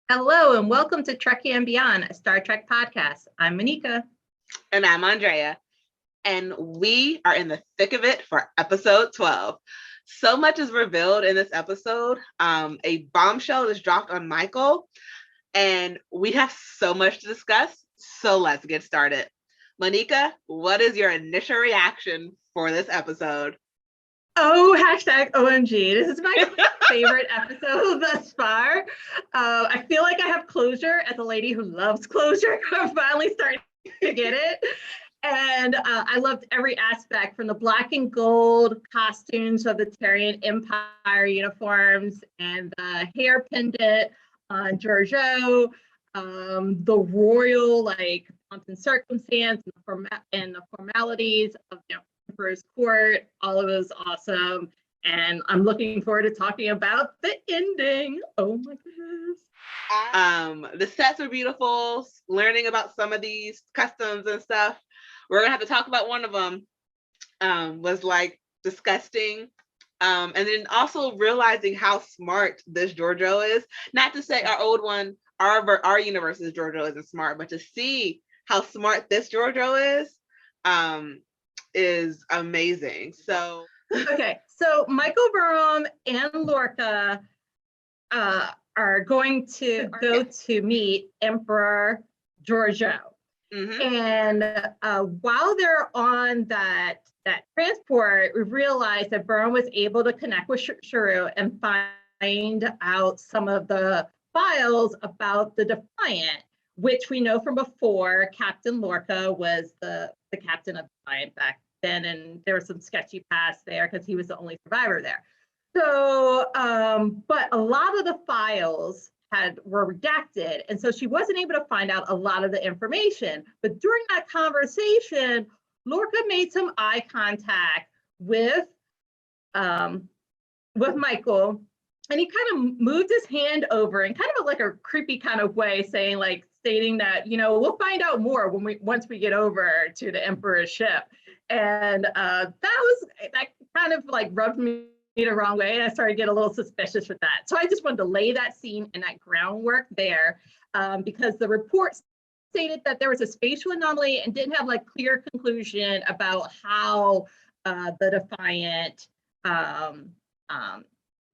Hello and welcome to Trekkie and Beyond, a Star Trek podcast. I'm Monica. And I'm Andrea. And we are in the thick of it for episode 12. So much is revealed in this episode. A bombshell is dropped on Michael, and we have so much to discuss. So let's get started. Monica, what is your initial reaction for this episode? Oh, hashtag OMG. This is my favorite episode thus far. I feel like I have closure as a lady who loves closure. I'm finally starting to get it. And I loved every aspect from the black and gold costumes of the Terrian Empire uniforms and the hair pendant on Georgiou, the royal pomp and circumstance and the formalities of Emperor's court. All of it was awesome. And I'm looking forward to talking about the ending. Oh my goodness. The sets are beautiful. Learning about some of these customs and stuff. We're gonna have to talk about one of them. Was like disgusting. And then also realizing how smart this Georgiou is. Not to say our old one, our universe's Georgiou isn't smart, but to see how smart this Georgiou is amazing. So okay, so Michael Burnham and Lorca are going to go to meet Emperor Georgiou. Mm-hmm. And while they're on that transport, we realized that Burnham was able to connect with Georgiou and find out some of the files about the Defiant, which we know from before. Captain Lorca was the captain of the Defiant back then, and there was some sketchy past there because he was the only survivor there. So, but a lot of the files were redacted, and so she wasn't able to find out a lot of the information. But during that conversation, Lorca made some eye contact with Michael, and he kind of moved his hand over in kind of like a creepy kind of way, stating that, we'll find out more once we get over to the Emperor's ship. And that kind of rubbed me the wrong way, and I started to get a little suspicious with that. So I just wanted to lay that scene and that groundwork there, because the report stated that there was a spatial anomaly and didn't have clear conclusion about how the Defiant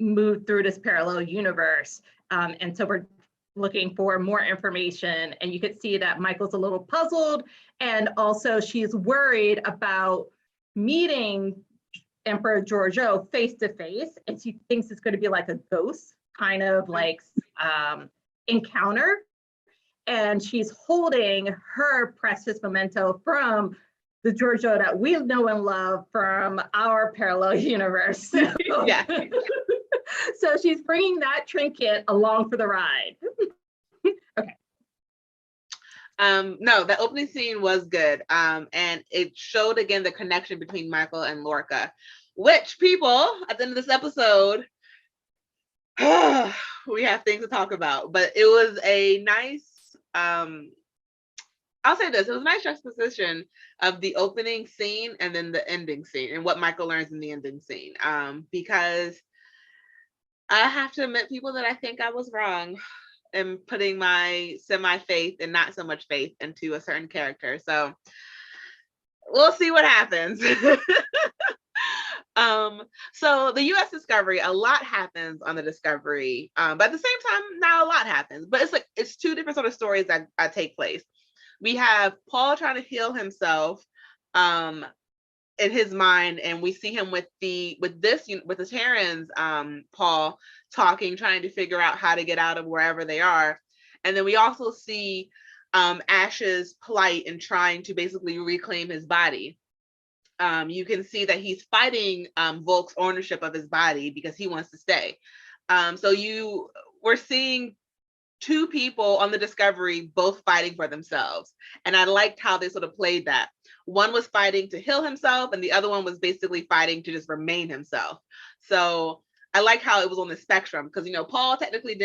moved through this parallel universe. And so we're looking for more information, and you could see that Michael's a little puzzled, and also she's worried about meeting Emperor Georgiou face to face, and she thinks it's going to be like a ghost kind of encounter, and she's holding her precious memento from the Georgiou that we know and love from our parallel universe. So, yeah. So she's bringing that trinket along for the ride. Okay. No, the opening scene was good. And it showed again the connection between Michael and Lorca, which people at the end of this episode, we have things to talk about. But it was a nice, I'll say this, it was a nice juxtaposition of the opening scene and then the ending scene and what Michael learns in the ending scene. Because I have to admit, people, that I think I was wrong in putting my semi-faith and not so much faith into a certain character. So we'll see what happens. So the US Discovery, a lot happens on the Discovery, but at the same time, not a lot happens. But it's two different sort of stories that take place. We have Paul trying to heal himself in his mind, and we see him with the Terrans, Paul talking, trying to figure out how to get out of wherever they are. And then we also see Ash's plight in trying to basically reclaim his body. You can see that he's fighting Volk's ownership of his body because he wants to stay. So we're seeing two people on the Discovery both fighting for themselves. And I liked how they sort of played that. One was fighting to heal himself, and the other one was basically fighting to just remain himself. So I like how it was on the spectrum, because, Paul technically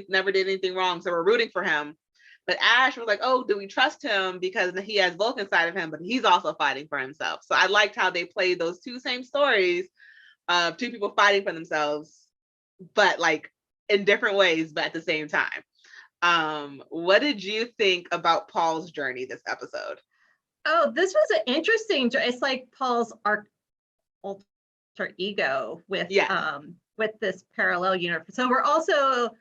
never did anything wrong, so we're rooting for him. But Ash was like, oh, do we trust him? Because he has Volk inside of him, but he's also fighting for himself. So I liked how they played those two same stories of two people fighting for themselves, but in different ways, but at the same time. What did you think about Paul's journey this episode? Oh, this was an interesting. It's like Paul's alter ego with this parallel universe. So we're also,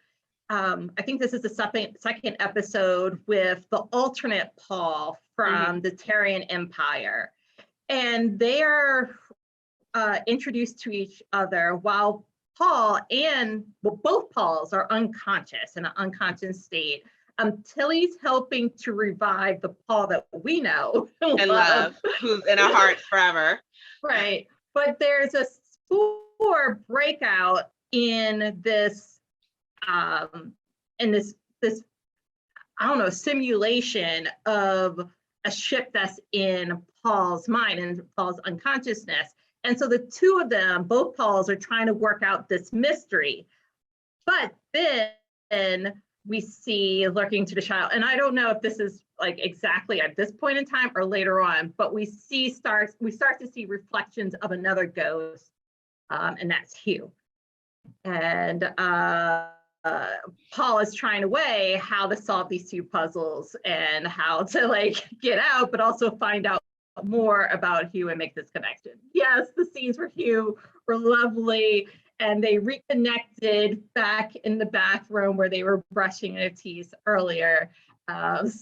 I think this is the second episode with the alternate Paul from the Tarian Empire, and they are introduced to each other while both Pauls are unconscious in an unconscious state. Tilly's helping to revive the Paul that we know and love, who's in our hearts forever. Right. But there's a spore breakout in this I don't know, simulation of a ship that's in Paul's mind and Paul's unconsciousness. And so the two of them, both Pauls, are trying to work out this mystery. But then we see lurking to the shadow, and I don't know if this is like exactly at this point in time or later on, but we start to see reflections of another ghost, and that's Hugh. And Paul is trying to weigh how to solve these two puzzles and how to like get out, but also find out more about Hugh and make this connection. Yes, the scenes for Hugh were lovely, and they reconnected back in the bathroom where they were brushing their teeth earlier. And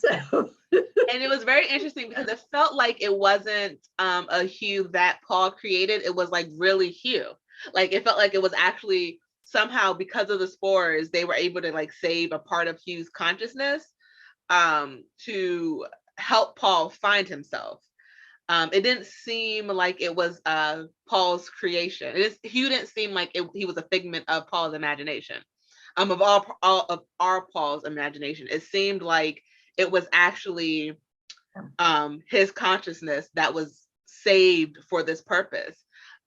it was very interesting because it felt like it wasn't a Hugh that Paul created. It was like really Hugh. Like it felt like it was actually somehow, because of the spores, they were able to like save a part of Hugh's consciousness to help Paul find himself. It didn't seem like it was Paul's creation. Hugh didn't seem like he was a figment of Paul's imagination, of all of our Paul's imagination. It seemed like it was actually his consciousness that was saved for this purpose.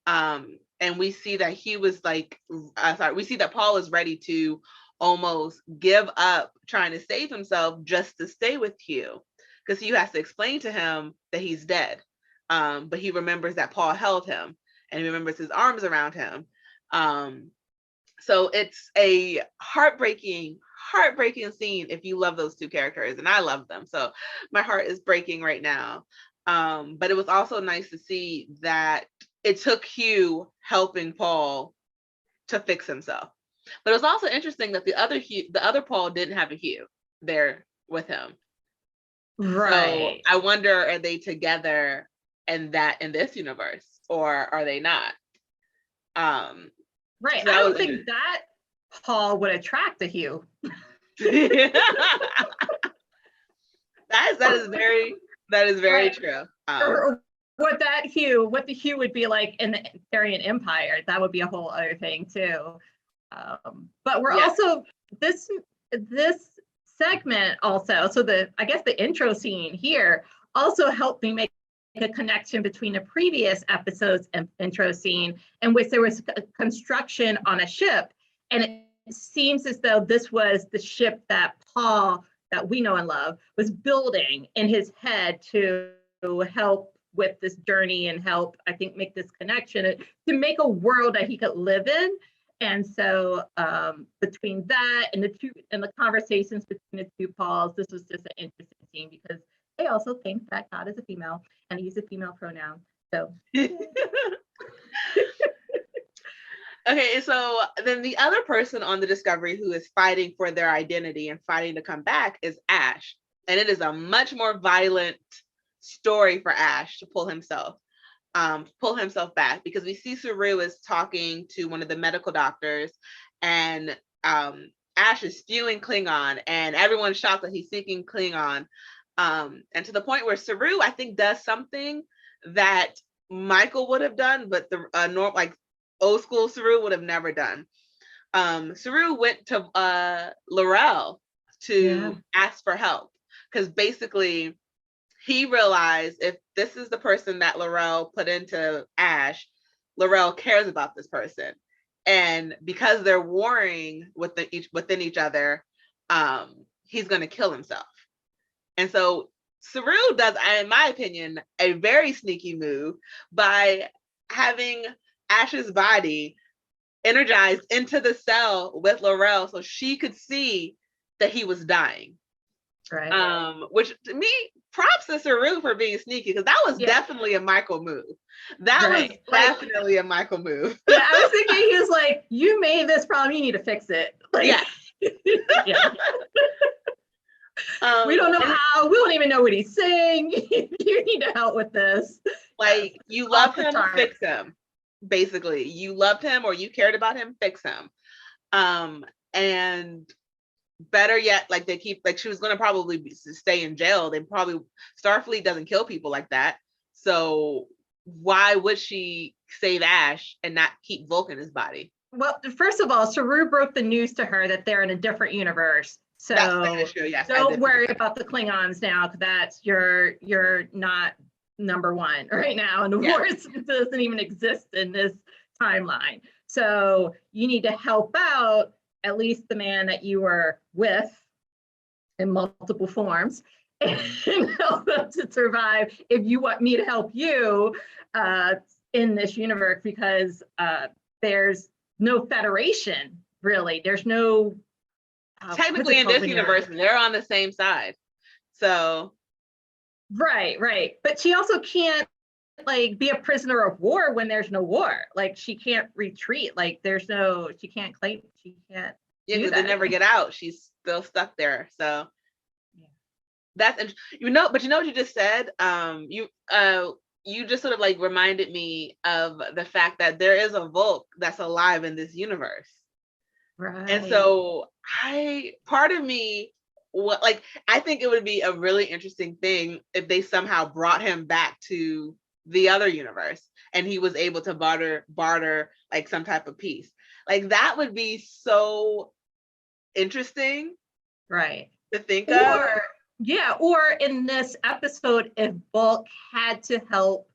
And we see that he was like, we see that Paul is ready to almost give up trying to save himself just to stay with Hugh, because Hugh has to explain to him that he's dead. But he remembers that Paul held him, and he remembers his arms around him. So it's a heartbreaking scene if you love those two characters, and I love them. So my heart is breaking right now. But it was also nice to see that it took Hugh helping Paul to fix himself. But it was also interesting that the other Paul didn't have a Hugh there with him. Right. So I wonder, are they together in this universe, or are they not? Right. So I don't think that Paul would attract a Hugh. That is very true. Or what the Hugh would be like in the Tarian Empire. That would be a whole other thing too. But we're also this segment also. So I guess the intro scene here also helped me make a connection between the previous episode's intro scene, in which there was construction on a ship, and it seems as though this was the ship that Paul, that we know and love, was building in his head to help with this journey and help, I think, make this connection to make a world that he could live in. And so between that and the conversations between the two Pauls, this was just an interesting scene because they also think that God is a female and he used a female pronoun. So okay, so then the other person on the Discovery who is fighting for their identity and fighting to come back is Ash. And it is a much more violent story for Ash to pull himself back, because we see Saru is talking to one of the medical doctors, and Ash is spewing Klingon, and everyone's shocked that he's speaking Klingon. And to the point where Saru, I think, does something that Michael would have done, but the like old school Saru would have never done. Saru went to L'Rell to ask for help, because basically he realized if this is the person that L'Rell put into Ash, L'Rell cares about this person. And because they're warring within each other, he's going to kill himself. And so Saru does, in my opinion, a very sneaky move by having Ash's body energized into the cell with L'Rell so she could see that he was dying. Right. Which to me, props to Saru for being sneaky, because that was definitely a Michael move. That was definitely a Michael move. Yeah, I was thinking he was like, you made this problem, you need to fix it. Like, yeah. We don't know how. We don't even know what he's saying. You need to help with this. Like, you love him, fix him. Basically, you loved him or you cared about him, fix him. And better yet, like, they keep, like, she was going to probably stay in jail. They probably, Starfleet doesn't kill people like that. So why would she save Ash and not keep Volk in his body? Well, first of all, Saru broke the news to her that they're in a different universe. So don't worry about the Klingons now, because that's you're not number one right now, and the war doesn't even exist in this timeline. So you need to help out at least the man that you were with in multiple forms and help them to survive if you want me to help you in this universe, because there's no federation, really. There's no technically in this universe, they're on the same side. So right. But she also can't like be a prisoner of war when there's no war. Like, she can't retreat. Like, she can't claim, she can't. Yeah, because they never get out. She's still stuck there. So that's, but you know what you just said? You just sort of like reminded me of the fact that there is a Volk that's alive in this universe. Right. And so part of me, I think it would be a really interesting thing if they somehow brought him back to the other universe and he was able to barter like some type of peace. Like, that would be so interesting. Right. To think of. Yeah, or in this episode, if Volk had to help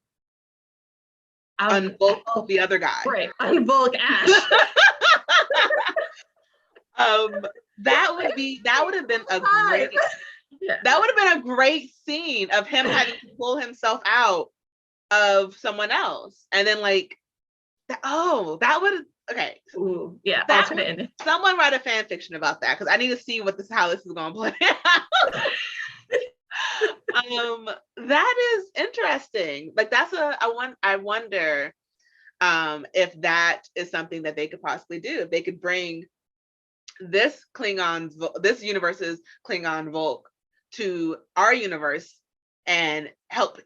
unvolk the other guy. Right, unvolk Ash. That would have been a great scene of him having to pull himself out of someone else, and then like, that would. Okay. Ooh, yeah. Someone write a fan fiction about that, because I need to see how this is going to play out. That is interesting. Like, I wonder if that is something that they could possibly do. If they could bring this universe's Klingon Volk to our universe and help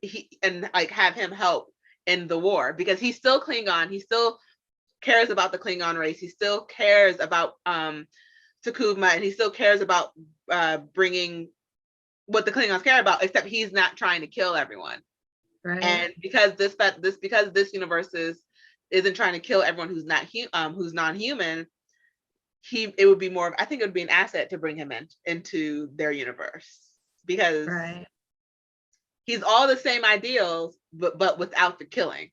have him help in the war, because he's still Klingon. He still cares about the Klingon race. He still cares about Takuma, and he still cares about bringing what the Klingons care about, except he's not trying to kill everyone. Right. And because this universe isn't trying to kill everyone who's non-human, it would be more. I think it would be an asset to bring him into their universe, because he's all the same ideals, but without the killing.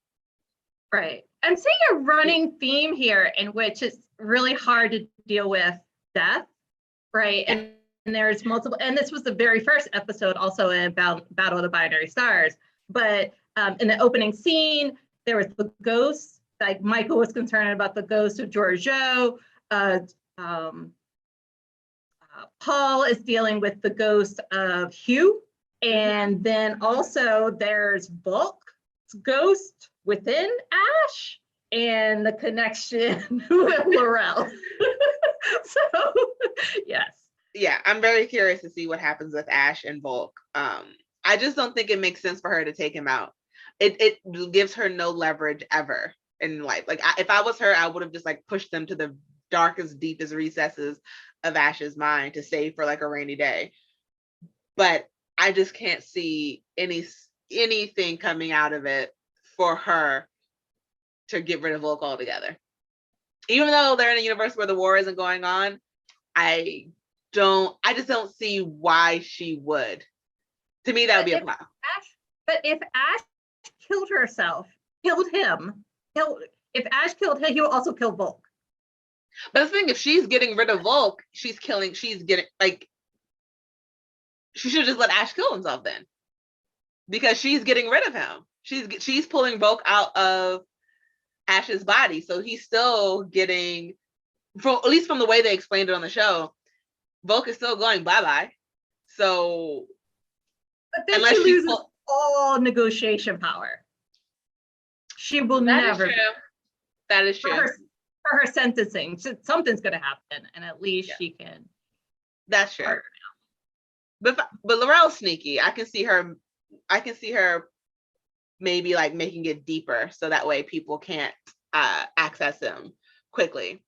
Right. I'm seeing a running theme here in which it's really hard to deal with death, right? And there's multiple, and this was the very first episode also about Battle of the Binary Stars. But in the opening scene, there was the ghost. Like, Michael was concerned about the ghost of Georgiou. Paul is dealing with the ghost of Hugh. And then also there's Volk's ghost within Ash and the connection with Laurel. So, yes. Yeah, I'm very curious to see what happens with Ash and Volk. I just don't think it makes sense for her to take him out. It gives her no leverage ever in life. Like, if I was her, I would have just like pushed them to the darkest, deepest recesses of Ash's mind to save for like a rainy day. But I just can't see anything coming out of it for her to get rid of Volk altogether. Even though they're in a universe where the war isn't going on, I just don't see why she would. To me, that would be a plot. But if Ash killed him, if Ash killed him, he will also kill Volk. But the thing, if she's getting rid of Volk, she should just let Ash kill himself then. Because she's getting rid of him. She's pulling Volk out of Ash's body. So he's still getting, at least from the way they explained it on the show, Volk is still going bye-bye. So but then she loses all negotiation power. She will never. Is true. That is true. For her sentencing, something's going to happen, and at least she can. That's true. But Laurel's sneaky. I can see her maybe like making it deeper so that way people can't access him quickly.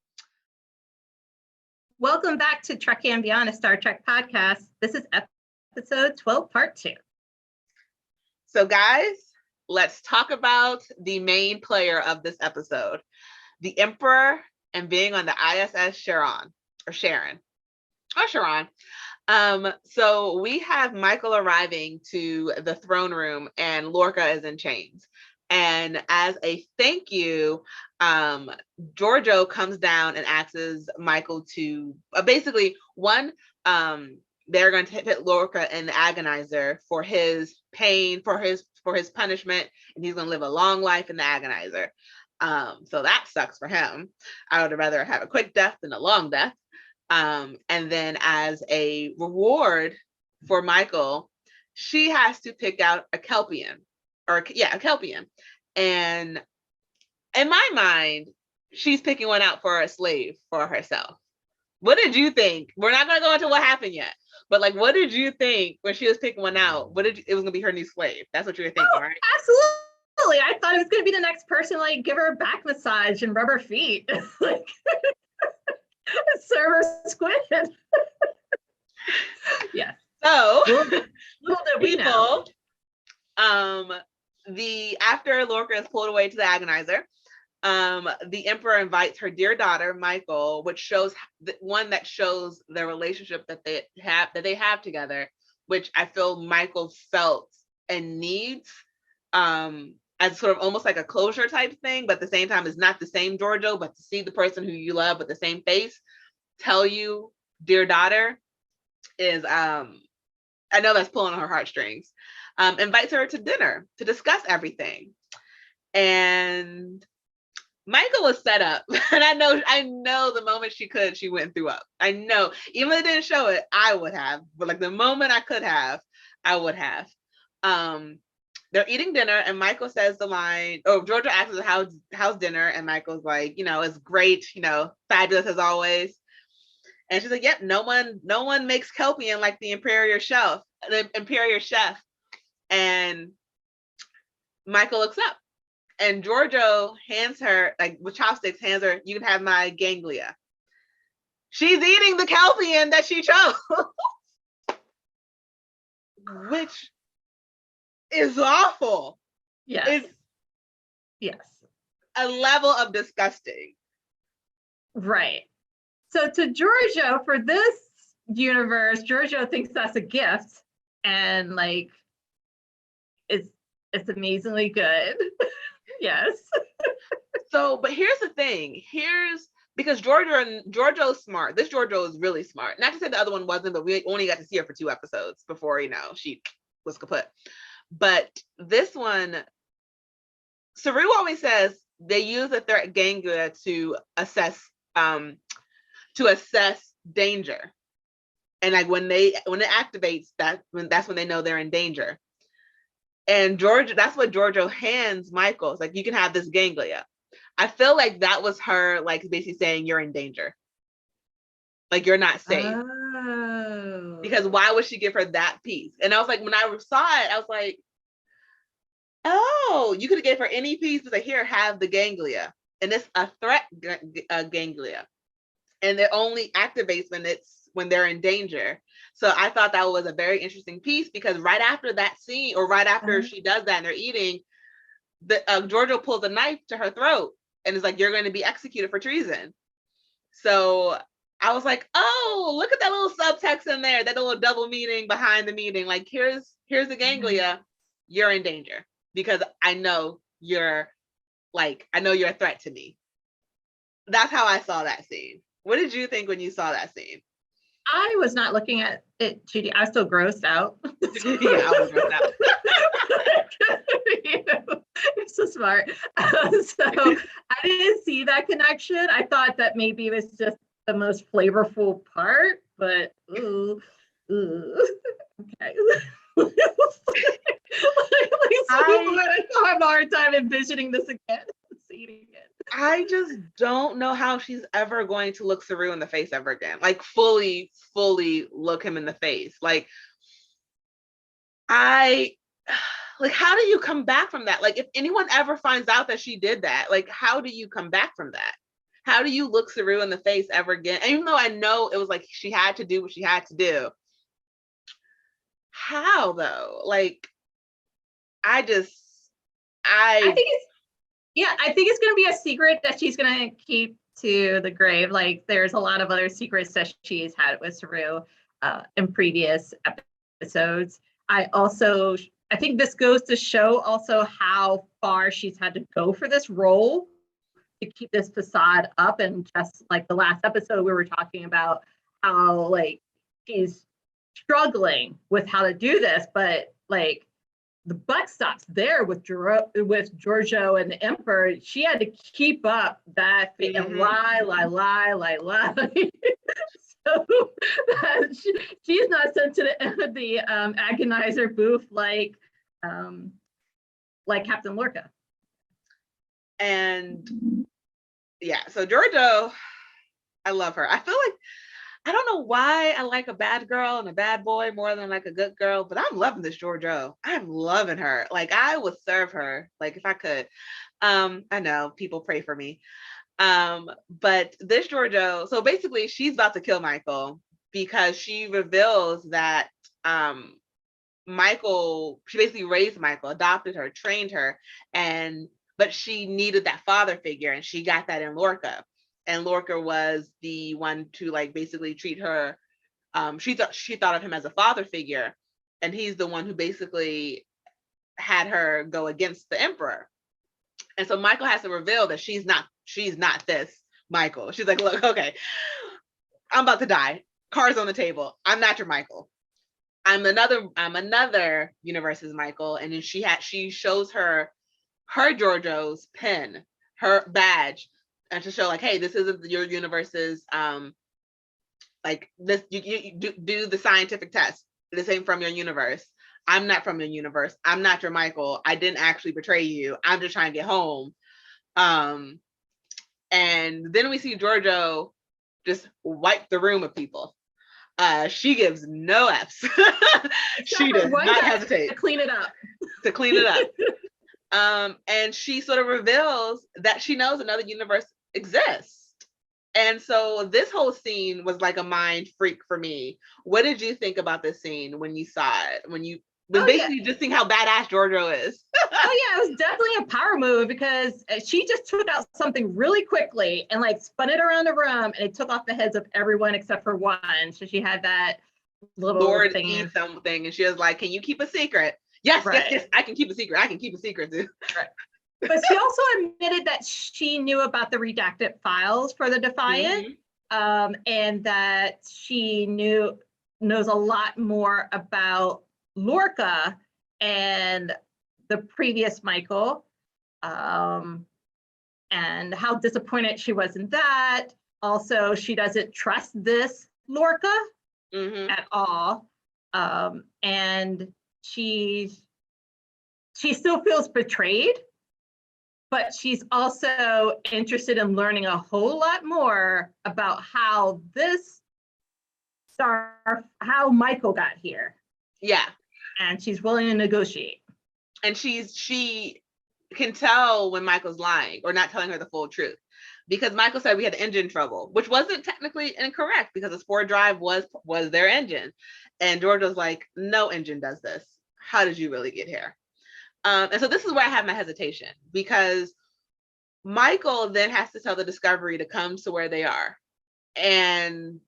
Welcome back to Trekkie and Beyond, a Star Trek podcast. This is episode 12, part 2. So guys, let's talk about the main player of this episode, the Emperor, and being on the ISS Charon. So we have Michael arriving to the throne room, and Lorca is in chains. And as a thank you, Georgiou comes down and asks Michael to basically they're going to hit Lorca in the agonizer for his pain, for his punishment, and he's going to live a long life in the agonizer. So that sucks for him. I would rather have a quick death than a long death. And then as a reward for Michael, she has to pick out a Kelpian. And in my mind, she's picking one out for a slave for herself. What did you think? We're not going to go into what happened yet, but like, what did you think when she was picking one out? It was going to be her new slave? That's what you were thinking, right? Absolutely. I thought it was going to be the next person, like give her a back massage and rub her feet. Like, serve her squid. Yes. So little did we know. After Lorca is pulled away to the agonizer, the Emperor invites her dear daughter Michael, which shows the relationship that they have together, which I feel Michael felt and needs as sort of almost like a closure type thing, but at the same time is not the same Georgiou, but to see the person who you love with the same face tell you dear daughter is I know that's pulling on her heartstrings. Invites her to dinner to discuss everything. And Michael was set up. And I know the moment she could, she went and threw up. I know. Even if it didn't show it, I would have. But like the moment I could have, I would have. They're eating dinner and Michael says the line, Georgiou asks her how's dinner? And Michael's like, it's great, fabulous as always. And she's like, yep, no one makes Kelpian like the Imperial chef. And Michael looks up and Georgiou hands her, like with chopsticks, you can have my ganglia. She's eating the Kelpian that she chose. Which is awful. Yes. It's a level of disgusting. Right. So to Georgiou, for this universe, Georgiou thinks that's a gift, and like it's amazingly good. Yes. So, but here's the thing. Because Georgiou's smart. This Georgiou is really smart. Not to say the other one wasn't, but we only got to see her for 2 episodes before she was kaput. But this one, Saru always says they use the threat ganglia to assess danger, and like when it activates, that's when they know they're in danger. And that's what Georgiou hands Michael. It's like, you can have this ganglia. I feel like that was her like basically saying you're in danger, like you're not safe. Oh. Because why would she give her that piece? And I was like, when I saw it, I was like, oh, you could have gave her any piece, but like, here, have the ganglia, and it's a threat ganglia. And it only activates when they're in danger. So I thought that was a very interesting piece, because right after that scene, or right after she does that and they're eating, Georgiou pulls a knife to her throat and is like, you're going to be executed for treason. So I was like, oh, look at that little subtext in there, that little double meaning behind the meaning. Like, here's the ganglia, you're in danger, because I know you're a threat to me. That's how I saw that scene. What did you think when you saw that scene? I was not looking at it, Judy. I was still grossed out. Yeah, I was grossed out. You're so smart. So I didn't see that connection. I thought that maybe it was just the most flavorful part, but ooh. Okay. Like, I still have a hard time envisioning this again. Seeing it again. I just don't know how she's ever going to look Saru in the face ever again. Like fully look him in the face. Like how do you come back from that? Like if anyone ever finds out that she did that, like how do you come back from that? How do you look Saru in the face ever again? And even though I know it was like she had to do what she had to do, how though? Like I think it's going to be a secret that she's going to keep to the grave. Like there's a lot of other secrets that she's had with Saru in previous episodes. I think this goes to show also how far she's had to go for this role to keep this facade up. And just like the last episode, we were talking about how like she's struggling with how to do this, but like the buck stops there with Georgiou and the Emperor. She had to keep up that and lie. So she's not sent to the agonizer booth like Captain Lorca. And yeah, so Georgiou, I love her. I feel like I don't know why I like a bad girl and a bad boy more than like a good girl, but I'm loving this Georgiou. I'm loving her. Like I would serve her, like if I could. I know people pray for me. But this Georgiou, so basically she's about to kill Michael because she reveals that Michael, she basically raised Michael, adopted her, trained her, but she needed that father figure, and she got that in Lorca. And Lorca was the one to like basically treat her. She thought of him as a father figure, and he's the one who basically had her go against the Emperor. And so Michael has to reveal that she's not this Michael. She's like, look, okay, I'm about to die. Cards on the table. I'm not your Michael. I'm another universe's Michael. And then she shows her Georgiou's pin, her badge, and to show like, hey, this isn't your universe's like this, you do the scientific test. This ain't from your universe. I'm not from your universe. I'm not your Michael. I didn't actually betray you. I'm just trying to get home. And then we see Georgiou just wipe the room of people. She gives no F's. She does not hesitate to clean it up. And she sort of reveals that she knows another universe exists. And so this whole scene was like a mind freak for me. What did you think about this scene when you saw it? When you basically just seeing how badass Georgiou is. It was definitely a power move because she just took out something really quickly and like spun it around the room, and it took off the heads of everyone except for one. So she had that little Lord thing. Something, and she was like, "Can you keep a secret?" Yes, right. yes, I can keep a secret. I can keep a secret too. Right. But she also admitted that she knew about the redacted files for the Defiant, and that she knows a lot more about Lorca and the previous Michael, and how disappointed she was in that. Also, she doesn't trust this Lorca at all, and she still feels betrayed, but she's also interested in learning a whole lot more about how Michael got here. Yeah. And she's willing to negotiate. And she can tell when Michael's lying or not telling her the full truth, because Michael said we had engine trouble, which wasn't technically incorrect because the Spore Drive was their engine. And George was like, no engine does this. How did you really get here? And so this is where I have my hesitation, because Michael then has to tell the Discovery to come to where they are. And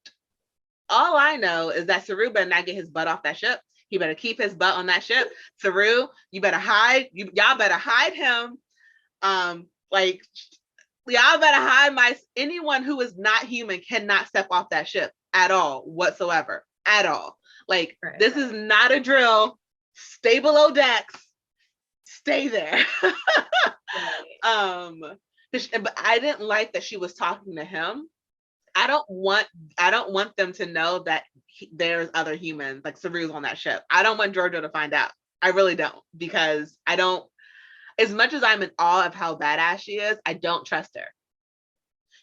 all I know is that Saru better not get his butt off that ship. He better keep his butt on that ship. Saru, you better hide. Y'all better hide him. Like, y'all better hide anyone who is not human cannot step off that ship at all, whatsoever, at all. Like, this is not a drill. Stay below decks. Stay there. But I didn't like that she was talking to him I don't want them to know that there's other humans, like Saru's on that ship. I don't want Georgiou to find out. I really don't, because I don't, as much as I'm in awe of how badass she is, I don't trust her.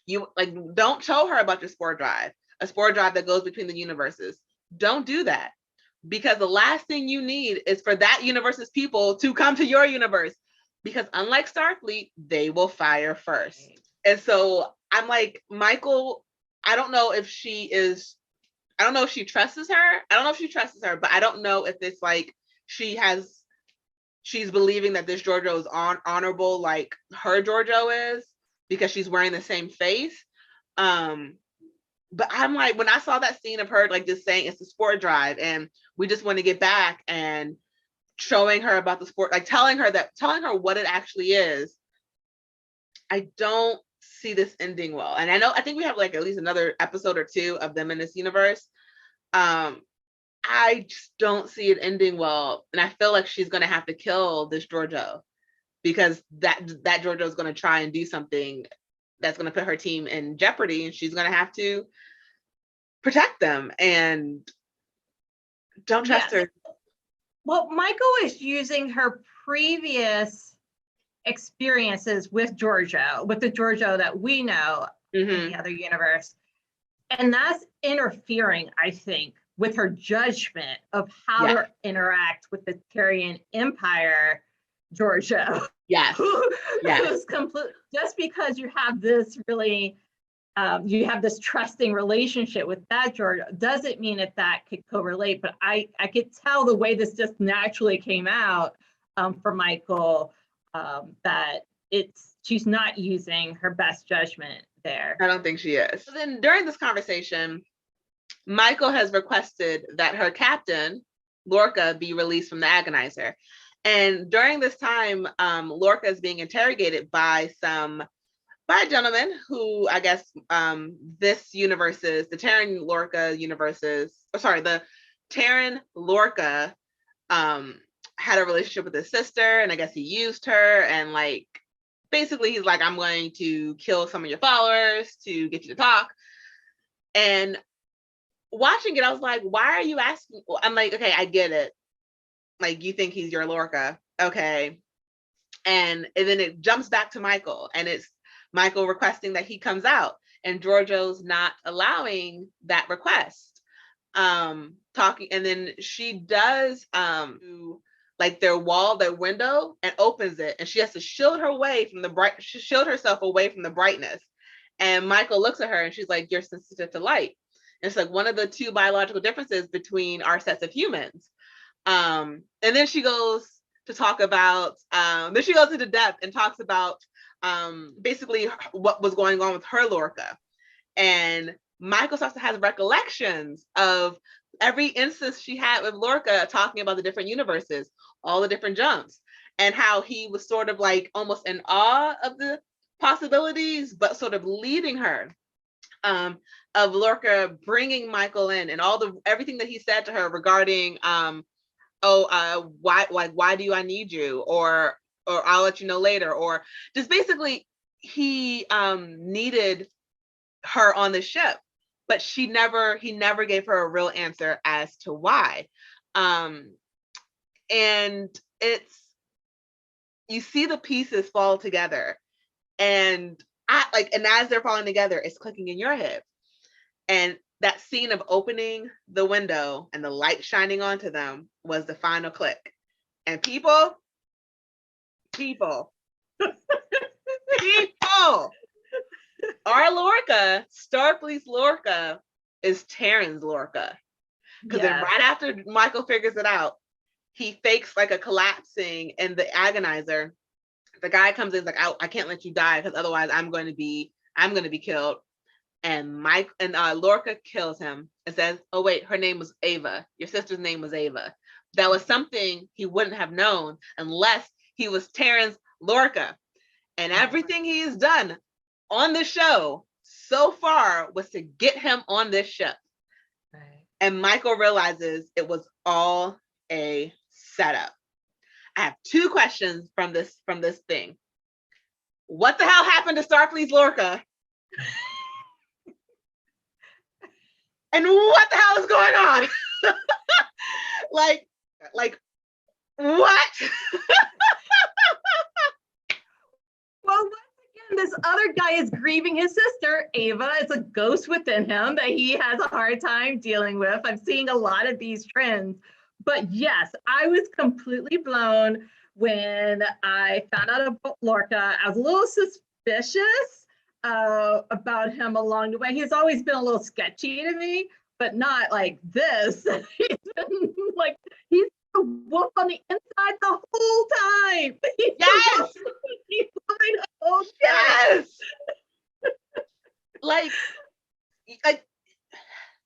You like, don't show her about your spore drive, a spore drive that goes between the universes. Don't do that, because the last thing you need is for that universe's people to come to your universe, because unlike Starfleet, they will fire first. And so I'm like, Michael, I don't know if she trusts her. I don't know if she trusts her, but I don't know if it's like she's believing that this Georgiou is honorable like her Georgiou is, because she's wearing the same face. But I'm like, when I saw that scene of her like just saying it's the sport drive and we just want to get back, and showing her about the sport, like telling her what it actually is, I don't see this ending well. And I think we have like at least another episode or two of them in this universe. I just don't see it ending well. And I feel like she's going to have to kill this Georgiou, because that Georgiou is going to try and do something that's going to put her team in jeopardy, and she's going to have to protect them, and don't trust her. Well, Michael is using her previous experiences with Georgiou, with the Georgiou that we know in the other universe. And that's interfering, I think, with her judgment of how to interact with the Terrian Empire Georgiou. Yes. Who's just because you have this really, you have this trusting relationship with that Georgiou doesn't mean that could correlate. But I could tell the way this just naturally came out for Michael, that she's not using her best judgment there. I don't think she is. So then during this conversation, Michael has requested that her captain, Lorca, be released from the agonizer. And during this time, Lorca is being interrogated by a gentleman who, I guess, this universe's, the Terran Lorca universes, the Terran Lorca had a relationship with his sister, and I guess he used her, and like, basically he's like, I'm going to kill some of your followers to get you to talk. And watching it, I was like, why are you asking? I'm like, okay, I get it. Like, you think he's your Lorca. Okay. And then it jumps back to Michael, and it's Michael requesting that he comes out, and Georgiou's not allowing that request. Talking, and then she does like their window, and opens it, and she has to shield herself away from the brightness. And Michael looks at her, and she's like, you're sensitive to light. And it's like one of the two biological differences between our sets of humans. And then she goes to talk about, then she goes into depth and talks about basically what was going on with her Lorca. And Michael starts to have recollections of every instance she had with Lorca, talking about the different universes, all the different jumps, and how he was sort of like almost in awe of the possibilities, but sort of leading her, of Lorca bringing Michael in, and everything that he said to her regarding why do I need you, or I'll let you know later, or just basically he needed her on the ship, but he never gave her a real answer as to why. And you see the pieces fall together, and as they're falling together, it's clicking in your head. And that scene of opening the window and the light shining onto them was the final click. And people, our Lorca, Starfleet's Lorca, is Terran's Lorca. Because then right after Michael figures it out, he fakes like a collapsing in the agonizer. The guy comes in, like, I can't let you die, because otherwise I'm going to be killed. And Lorca kills him and says, oh wait, her name was Ava. Your sister's name was Ava. That was something he wouldn't have known unless he was Terran's Lorca. And everything he has done on the show so far was to get him on this ship. Right. And Michael realizes it was all a setup. I have two questions from this thing. What the hell happened to Starfleet's Lorca? And what the hell is going on? like what? Well, once again, this other guy is grieving his sister, Ava. It's a ghost within him that he has a hard time dealing with. I'm seeing a lot of these trends. But yes, I was completely blown when I found out about Lorca. I was a little suspicious about him along the way. He's always been a little sketchy to me, but not like this. He's been like, he's a wolf on the inside the whole time. Yes. Yes. like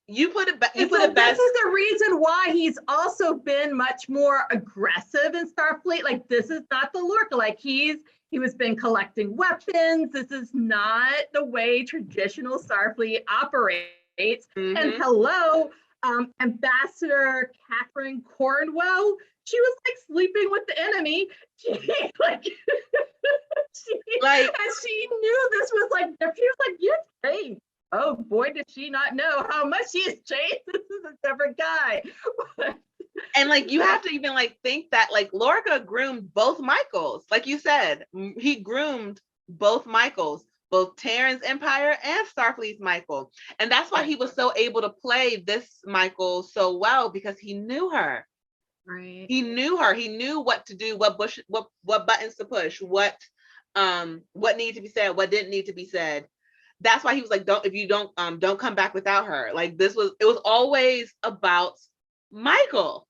you put it back. This is the reason why he's also been much more aggressive in Starfleet. Like, this is not the Lorca. Like, he was been collecting weapons. This is not the way traditional Starfleet operates. Mm-hmm. And hello, Ambassador Catherine Cornwell. She was like sleeping with the enemy. And she knew this was like, she was like, you're changed. Oh boy, did she not know how much he has changed. This is a different guy. And like, you have to even like think that like Lorca groomed both Michaels. Like you said, he groomed both Michaels, both Terran's Empire and Starfleet's Michael. And that's why he was so able to play this Michael so well, because he knew her. Right. He knew her. He knew what to do, what buttons to push, what needed to be said, what didn't need to be said. That's why he was like, don't come back without her. Like, it was always about Michael.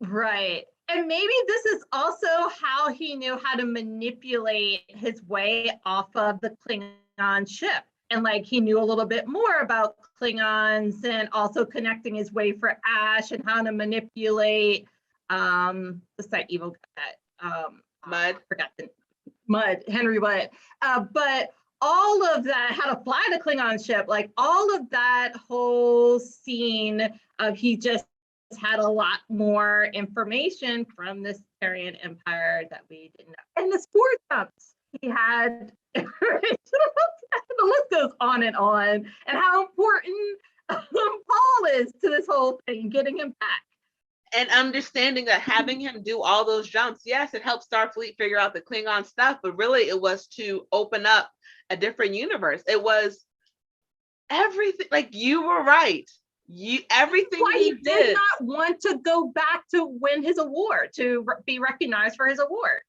Right. And maybe this is also how he knew how to manipulate his way off of the Klingon ship. And like, he knew a little bit more about Klingons and also connecting his way for Ash and how to manipulate that evil guy. Mudd. I forgot the Mudd, Henry Mudd. But all of that, how to fly the Klingon ship, like all of that whole scene of he just had a lot more information from this Terran Empire that we didn't know. And the spore jumps he had, the list goes on, and how important Paul is to this whole thing, getting him back. And understanding that having him do all those jumps, yes, it helped Starfleet figure out the Klingon stuff, but really it was to open up a different universe. It was everything. Like, you were right. Everything he did not want to go back to win his award, to be recognized for his award.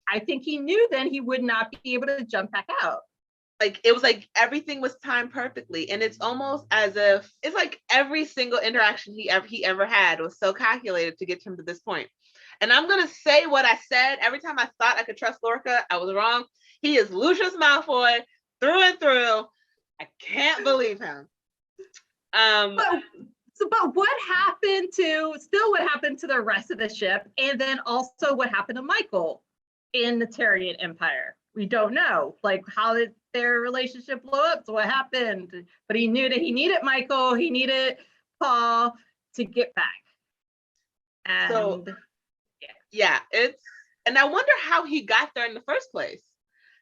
I think he knew then he would not be able to jump back out. Like, it was like everything was timed perfectly, and it's almost as if it's like every single interaction he ever had was so calculated to get him to this point. And I'm gonna say what I said every time I thought I could trust Lorca, I was wrong. He is Lucius Malfoy through and through. I can't believe him. But what happened to the rest of the ship, and then also what happened to Michael in the Terran Empire? We don't know. Like, how did their relationship blow up? So what happened? But he knew that he needed Michael, he needed Paul to get back. And so yeah, and I wonder how he got there in the first place.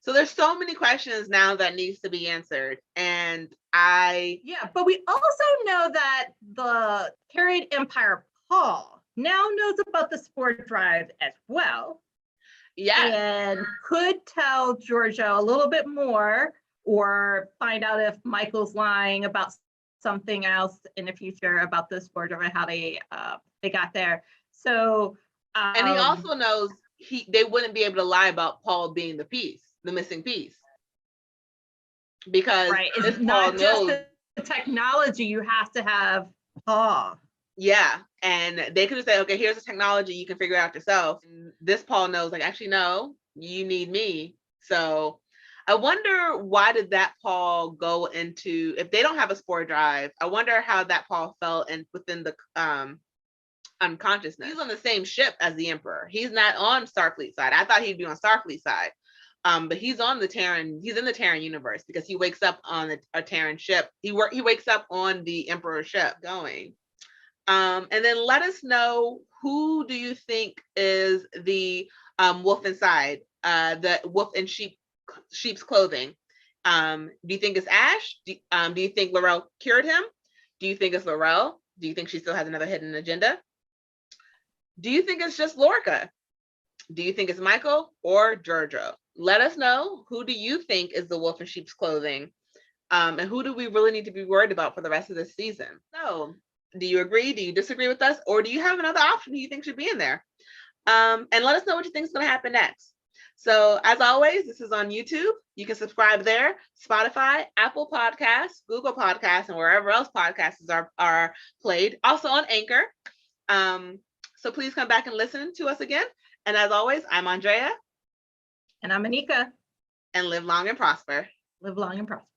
So there's so many questions now that needs to be answered. But we also know that the Terran Empire Paul now knows about the spore drive as well. Yeah. And could tell Georgiou a little bit more, or find out if Michael's lying about something else in the future about the spore drive and how they got there. So and he also knows they wouldn't be able to lie about Paul being the missing piece. Because it's not just the technology, you have to have Paul. Yeah, and they could have said, okay, here's the technology, you can figure it out yourself. And this Paul knows, like, actually, no, you need me. So I wonder, why did that Paul go into, if they don't have a spore drive, I wonder how that Paul fell within the unconsciousness. He's on the same ship as the Emperor. He's not on Starfleet side. I thought he'd be on Starfleet side. But he's in the Terran universe, because he wakes up on a Terran ship. He wakes up on the Emperor ship going. And then let us know, who do you think is the wolf inside, the wolf in sheep's clothing? Do you think it's Ash? Do you think L'Rell cured him? Do you think it's Laurel? Do you think she still has another hidden agenda? Do you think it's just Lorca? Do you think it's Michael or Georgiou? Let us know. Who do you think is the wolf in sheep's clothing? And who do we really need to be worried about for the rest of this season? So, do you agree? Do you disagree with us? Or do you have another option who you think should be in there? And let us know what you think is going to happen next. So, as always, this is on YouTube. You can subscribe there, Spotify, Apple Podcasts, Google Podcasts, and wherever else podcasts are played. Also on Anchor. So please come back and listen to us again. And as always, I'm Andrea. And I'm Anika. And live long and prosper. Live long and prosper.